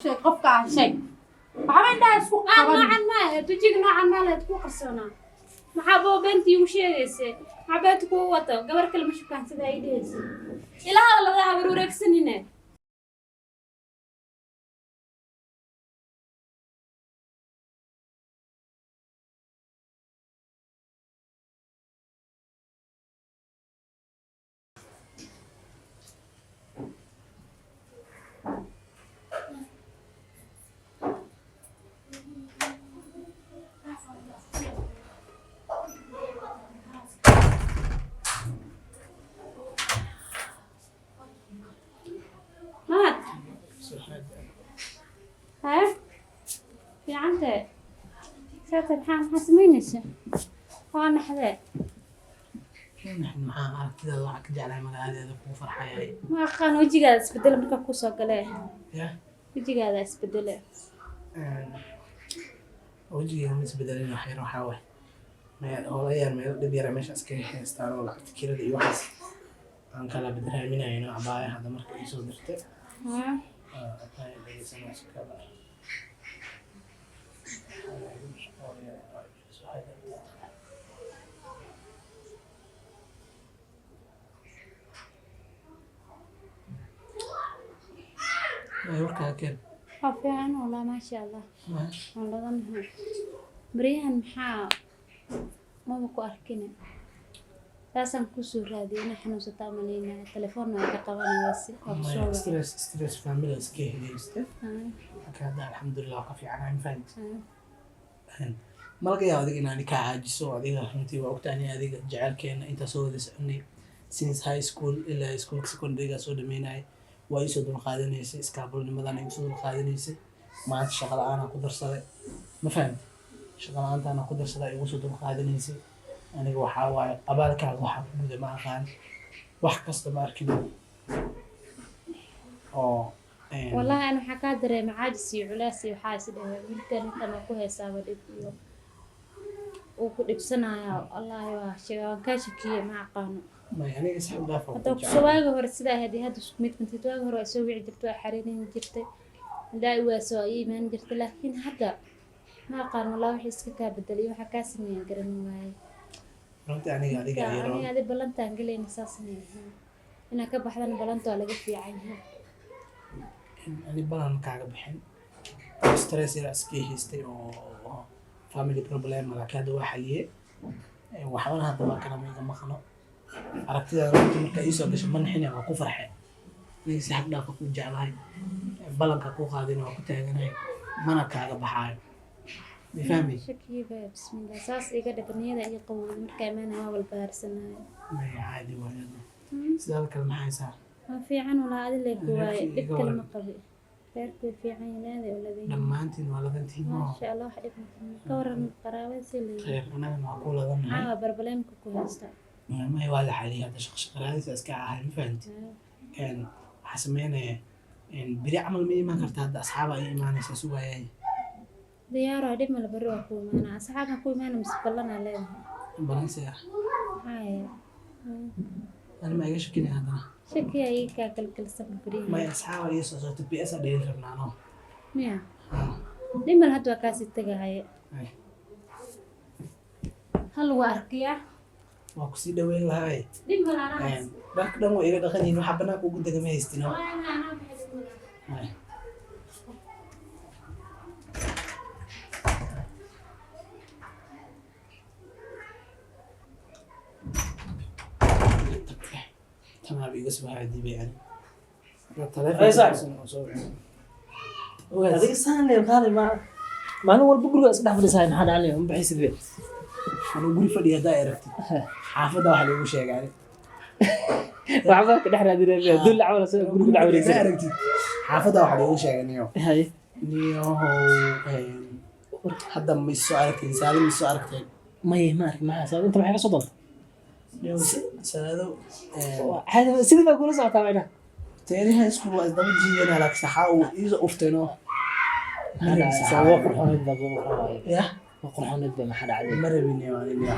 qofka shay waxa inta isku qaban noocan ma tujiga noocan ma la isku qarsoona maxaa boo beentii u sheegaysay maxaad ku wato gabar kale ma shaqaan sida ay dheesay ilaa la habar wareegsanina في عنده ساتر حام حسمينش وانا حذاء نحن معاها كذا الله كجعل عمل هذا كو فرحة ما خان وجهي هذا اسبدله marka ku soo galay وجهي هذا اسبدله وجهي مس بدلنا خير وحاول ما هو يا ما دبير مش اسكي استارو لا تكير دي وحس ان كلا بدرامينا هنا عبايه هذا marka soo dirtay أيوة كيف؟ عفوا والله ما شاء الله والله ظنها مريان محا ما بكو أركنا لازم كسر هذه نحن ستعملين تلفوننا كقوانا واسي ستريس فاميلي سكيه ليست هذا الحمد لله قفي عنها فهمت ما لقى يا ذيك إنني كعاجز وذيك فهمتي وقتاني هذيك جعل كأن أنت سوى ذي سني since high school إلى school secondary سوى دميناي ويسود القادنيس إسكابل نمدان يسود القادنيس ما أنت شغل أنا قدر صدق ما فهمت شغل أنا قدر صدق يسود القادنيس أنا وحاول أبالك على واحد بدأ مع خان واحد كاستمر كده والله أنا حكادر معاجسي علاسي وحاسد يمكن أنت ما كوه سامر إبيو وكل سنة يا الله يا كاشكي مع قانون ما يعني يسحب دافع هذا سواء هو رسالة هذه سكميت من تتواجه هو يسوي عجبته حريني جبته لا يواسوي ما نجرت لكن هذا ما قال والله يحس كابدلي وحكاسني قرني معي أنت يعني يعني هذه بلنت أنقلي نساسني أنا كبح لنا بلنت على قفي عينها يعني بلان كعب بحين ستريس يراسكي هيستي أو family problem ولا كذا وحليه وحاول هذا ما كلام يجمع خنا aragtida runtii marka ay soo gashay manxina waa ku farxay inay si xaq dhaaf ku jeclahay balanka ku qaadin waa ku taaganahay mana kaaga baxaayo ma fahmi shakiiba bismillah saas iga dhabaniyada ay qawow marka imaan waa wal baarsanahay ma caadi waayada sidoo kale maxay saa ma fiican wala adil leey kuwaay dhibkan ma qabi feerku fiican yahay waladeey dhamaantiin waa ladantiin ma sha Allah wax dhib ka waran qaraabada si leey khayr anaga ma ku ladanahay barbalemka ku haysta ما هي واضح عليه هذا شخص هذا أسكاعها فهمت كان حسمينه إن بري عمل مي ما كرت هذا أصحابه أي ما نسوا يعني دياره دم ولا بروح كوي ما أنا أصحابنا كوي ما أنا مسكلنا عليهم بلانسيا هاي أنا ما إيش كني هذا شكي أي كل سبب بري ما أصحابه يسوع تبي أسد يلرنا أنا ميا دم هذا كاسي تجاهي هل واركيا waa ku sii dhaweyn lahaay dib malaana darka dhan way iga dhaqan yihiin waxa banaanka ugu degama haystino تمام iga soo haadii bayaan adiga saan leeyahay qaali ma maalin walba guriga iska dhaafaysaa maxaa dhacay ma bixisid bee anuu guri fadhiya daa aragtid xaafadda waxa lagu sheegay waxba ka dhex raadinaya dul cawl soo guriga dhacaysa aragtid xaafadda waxa lagu sheegay hay niyo hadda ma soo aragtay saalim ma soo aragtay may ma arag maxaa inta maxay ka soo doonta sanado hada sidii baa kula socotaa wayna teeriha isku waa daba jiidana la saxaa oo iso uftayno sawa qurxoonad baa ya qurxoonad baa maxaa dhacay marabini waa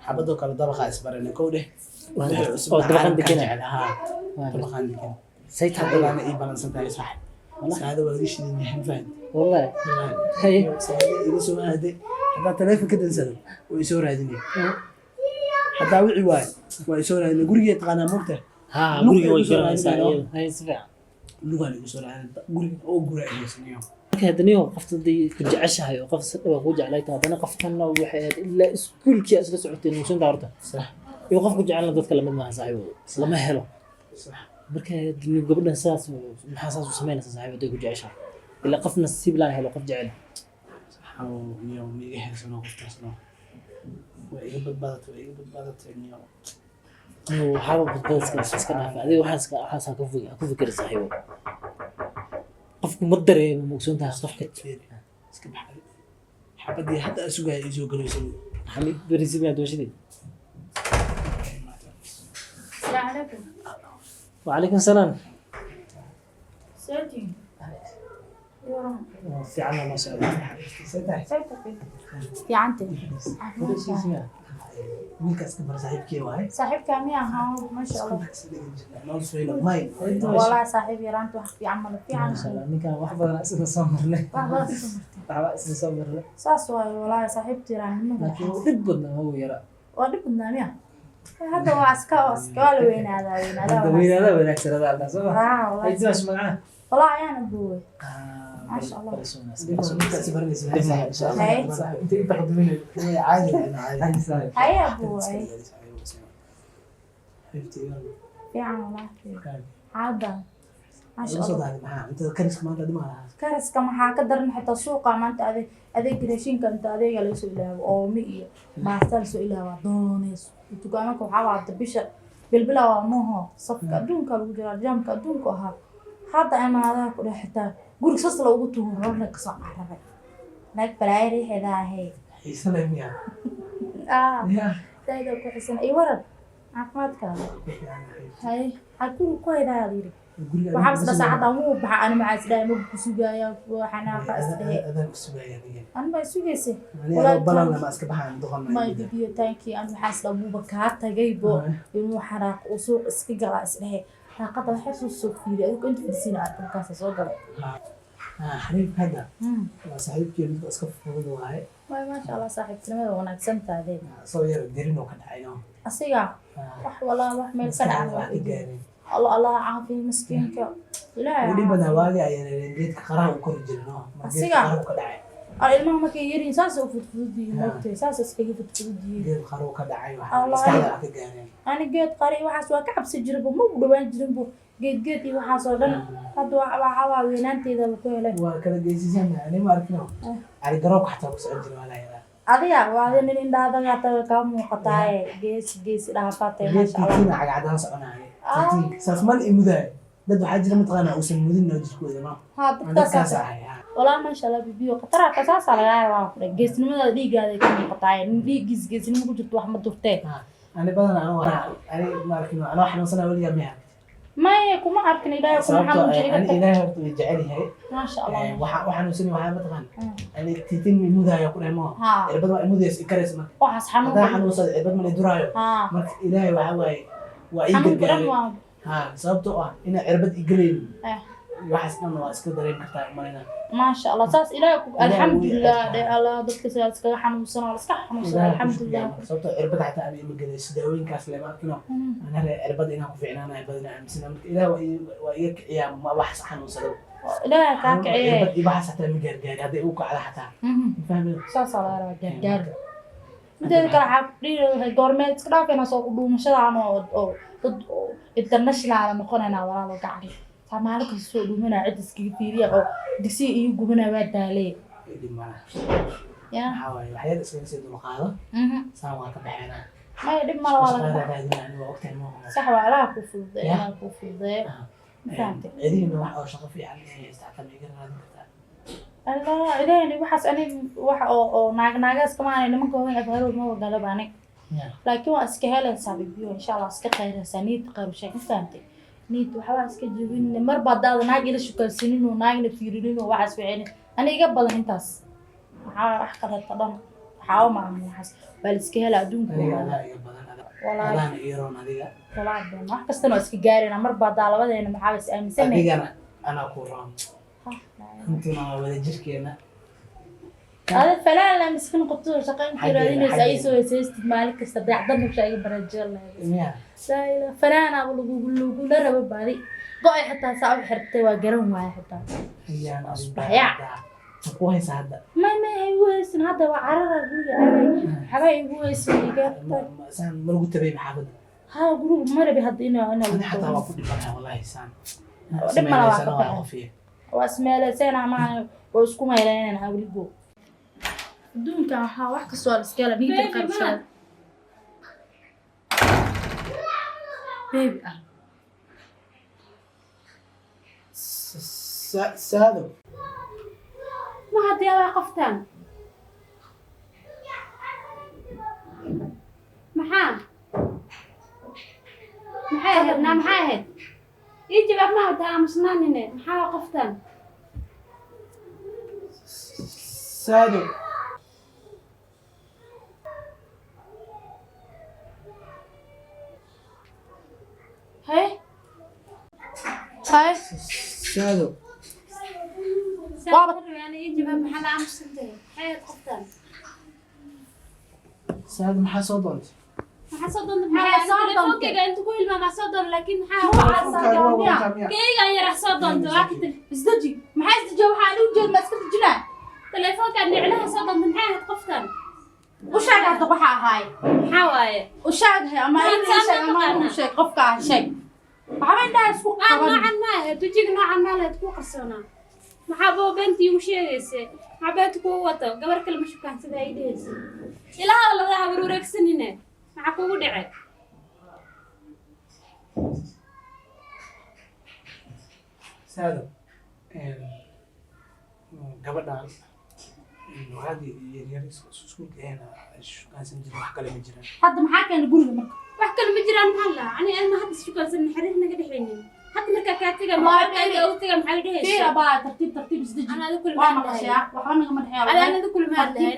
xabadoo kale dabaqa isbarana kowde oo dabaqan degan dabaqan degan sayta hadana ii balansan tahay sax saada waa iga shidan yahay fahad والله هي saada iga soo aaday haddaa taleefanka dansado way soo raadinaya haddaa wici waayo waa soo raadinaya gurigeed taqaanaa moogta ها Luq guriga way igu soo garanaysaa raadinayo. iyada hay si fiican lugaan igu soo raadinaya guriga oo gura ahaysanayo marka haddana qofta hadday ku jeceshahay oo qof si dhaba ku jeclayta haddana qofkanna waxay ahayd ilaa iskuulkii isla socoteen muusanta horta sax iyo qofku jecelna dadka lamid maaha saaxiibo lama helo sax marka gabadhan saas maxaa saas u samaynaysaa saaxiibo hadday ku jeceshahay ilaa qof nasiib laa helo qof jecel oo niyo miga haysanoo qoftaasno waa iga badbaadatay niyo waxaaba badbadaska iska dhaafa adiga waxaas ha ku fikiri saaxiibo qofku ma dareemo mugsoontaha qofka iska baxay xabadii hadda sugaya ay soo galayso xamid berisima doshidii السلام عليكم. وعليكم السلام سيدي. في عنا ما شاء الله في عندي. wiilkaas ka bar saaxiibkii waay صاحب كامية ها ما شاء الله. noo soo may والله صاحب يرانت واحد في عمل في ما عمل. شاء الله ninkan wax badan isla soo marnay والله waxba isla soo marnay ساس واي والله صاحب تيران laakiin منه. dib badna ma uu yara ودي بدنا مياه. هذا هو عسكر وين هذا وين هذا. daweynada wanaagsanada alla soo آه ay والله. timash magana والله يعني أبوي. ما شاء الله. wiilkaas baranaysa هاي. inta inta qadimina caadi caadi هاي أبوي. xiftiga في عمل والله. عادة. ما شاء soo الله. daaday maxaa inta kaniska maanta dhimaa karaska maxaa ka daran xitaa suuqa maanta adeeg raashinka inta adeega laga soo ilaawo oomi iyo baasta la soo ilaawa doonayso dukaamaka waxaa waada bisha bilbila waa mooho safka adduunka lagu jiraa jaamka adduunka ahaa hadda imaadaha ku dhex xitaa guriga sas loogu tuuro rorna kasoo carabay naag balaaya riixeedaa ahayd xiisa leh miya daaida ku xisan iyo waran caafimaadkaada hay xaguu ku haydaa layidhi waxaa isla saacadda muu baxa ani maxaa isdhahay magu ku sugaaya xanaaqa isdhahe adaan ku sugaya ani baa sugaysay balan lama iska baxaan doqon my video tankii aan waxaa isla buuba kaa tagaybo inuu xanaaq uu suuq iska galaa isdhahe xanaaqada waxay soo fiiriy adigu inta fadisiina arka markaasa soo galay xariif hadda waa saaxiibkii midka iska fudud waaye way maasha allah saaxiibtinimada wanaagsan taadee soo yar dirin oo ka dhacayno asiga wax walaa wax meel ka wax ka dhaca gaarin allah allah caafiya miskiinka ilaahay weli badan waagi ayaan geedka qaraha u kori jirno Asiga? qaraha ka dhacay ilmaha markay yariin saas u fudfududiyiin moogtay saas iskaga fudfududiyiin geed qaraha ka dhacay Allah. waxa iska ka gaareen ani geed qari waxaas waa ka cabsi jirinbu ma u dhawaan jirinbu geed iyo waxaas oo dhan hadda waxaa waa weynaanteedaba ku helay waa kala geysisan ani ma arkino ari garoobka xataa ku socon jiray walaa yadaa adiga waa nin indhaadaga taga kaa muuqataaye gees dhaafatay maasha allah geedkiina cagacadaan soconaaye saas mal imudaay dad waxaa jira mataqaanaa uusan mudin oo jirkooda no haa dadkaas dadkaas ahay walaa maasha allah bibiyo khataraadka saasaa lagaa waa ku dhahay geesnimada dhiiggaada ka muuqataaye nin dhiiggiis geesnimo ku jirto wax ma durtee ani badan ani ma arkino anoo xanuunsanaa weligaa miya maya kuma arkin ilaahay kuma sababtoo xanuun jiri ani karta ilaahay horta way jecel yahay maasha allah waxaan usini waxaa mataqaan ani tiitin imudaayo ku dhemo haa cirbad waa imudays ikaraysa marka waxaas xanuun haddaan xanuunsada cirbad mala duraayo haa marka ilaahay waxaa waaye waa ii xanuun badan gargaaray waa ha sababtoo ah inaa cirbad igalaynin eh waxaas dhan waa iska dareemi kartaa umalina maasha allah saas ilaahay ku alxamdulilah dhe allah dadka sidaas iskaga xanuunsan oo iska xanuunsan alxamdulilah sababtoo cirbad xataa aan ima gelayso daawooyinkaas lema arkino anare cirbad inaan ku fiicnaana cirbad inaan aaminsana marka ilaah waa iga kiciyaa ma waxas xanuunsado ilaahay kaa kiciye cirbad iyo waxaas xataa ma gaargaari hadday u kacda xataa fahmida saasaa laga rabaa gaargaar mideeda kale waxaa dhihi goormeed iska dhaafayna soo dhuumashadan oo dad international noqonayna walaalo gacri saa maalin kasta soo dhuumanaa cid iskaga fiiriya oo digsiga iyo gubanaa waa daalee dhimana ya waxaa waaye waxyaal iskaga sii dulqaado saan waa ka baxeenaa maya dhib mala waa laga shaqada raadina ani waa ogtahay ma sax waa ilaha kuu fududeey ilaha kuu fududeey fahamtay cidihiina wax oo shaqo fiican inay isticmaal iga raadin kartaa allah ilaahay waxaas ani wax oo naagaas kama aanay nimanka hoogan afaarood ma wagalaba ani laakiin waa iska helaysaa bibiyo insha allah iska qayraysaa niid qaybshay ma fahamtay niid waxbaa iska jebin marba haddaada naag ila shukaansanin oo naagna fiirinin oo waxaas ficinin ani iga badan intaas maxaa wax kaleeta dhan waxaa u maahan waxaas waa la iska helaa adduunka adiga adaa iga badan adaana iyaroon adiga walaa been wax kastana waa iska gaarina marba haddaa labadeena maxaa is aaminsanahay adigana anaa ku roon runtiina waa wada jirkeena هذا فلان لا مسكين قطوه شقين كيرادين يسايسو يسيستد مالك كستا بيعدم شيء برجل miya لا فلان ابو لو لا رب بادي قوي حتى صعب حرتي waa garan waay حتى ayaan Asbaxyaa. ku haysa hadda ما هي ويسن هذا وعرر غوري حباي ويسن يقطع saan ma lagu tabay xaafadda ها غروب مره بهدينا انا ani xataa waa ku dhibanaa wallahi saan dhib ma laha waa qofiye واسماء ما واسكو ما يلين انا وليبو دونك ها wax ka soo iskala niyada qabsad baby saado ما هدي وقفتان محا هبنا محا هد يجي بقى ما هدا مسنانين محا وقفتان saado هاي هاي saado سافر يعني يجي بقى محل عم سنتين حياة قفتان saado maxaa soo doontay محا صدن محا محا صدن. صدن كيغا انت كل ما صدن لكن محا كيغا يرح صدن واكت isdaji maxay isdaji waxa aan u jeed ma iska dajinaa تليفون كان نعلها صدن من حياة قفتان u sheeg hadda waxa ahaay محا وايه u sheeg ama Ma in sheeg ama taqaana. u sheeg qofka sheeg waxa intaa isku نوعا ما تجيك نوعا ما لا تكون قرصونا محابو بنتي وشيغيسه حبيتك ووتو قبر كلمه شو كان سدا ايديس الى هذا لا ظهر وركسنينه معك ugu dhacay saado gabadhaan waxaadii yaryar iskuulka ahayna shukaansan jirin wax kale ma jiraan hadda maxaa keenay guriga marka wax kale ma jiraan maxalla ani ma hadda isku kalsan xiriir naga dhaxaynin hadda marka ka taga ma Waa ka u taga maxay fiir dhahaysaa abaa tartiib isdaji ana adigu kul waa ma maqashaa waxba naga ma dhaxeeyo ana adigu kul ma hadlahay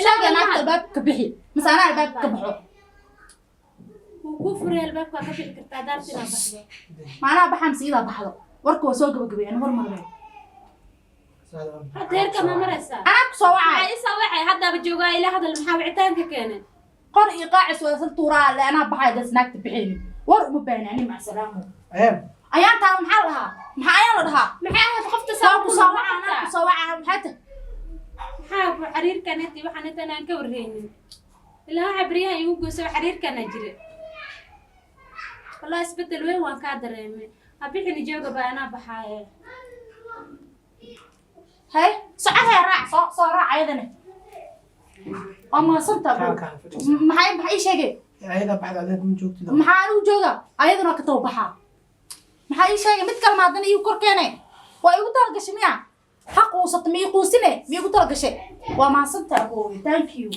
sheeg ana albaabka bixi mise ana albaabka ka baxo ku furay albaabka ka bixi kartaa daartina baxdo maanaha baxaan siida baxdo warka waa soo gabagabeeyay hormarnay saado hadda heerka ma maraysaa anaa ku soo wacay waxay isa waxay hadda joogaa ilaa hadal maxaa wicitaanka keenay qor iyo qaacis waa sal tuuraa le anaa baxay das naagta bixini war uma baanani mac salaamu ayaan taa maxaa lahaa maxaa ayaan la dhahaa maxay ahayd qofta soo saa ku soo wacay anaa ku soo wacay maxaa ta maxaa xiriirkan intii waxaan intaan aan ka warhaynin ilaa waxa bariyaha igu goosay xiriirkana jira wallahi isbedel weyn waan ka dareemay abixini jooga baa anaa baxaaye hay socodee raac soo raac ayadana waa maasanta maxay ii sheegay ayada baxda adeeg ma joogtida maxaa anigu jooga ayadana ka taw baxaa maxaa ii sheegay mid kale maadana iigu kor keenay waa igu talagashay miya ha quusata ma ii quusine ma igu talagashay waa maasanta aboowe thank you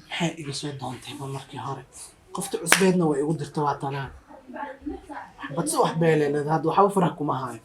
maxay iga soo doontayba markii hore qofta cusbeedna way igu dirta waa tanaan badse wax beeleeled hadda waxba farah kuma hayo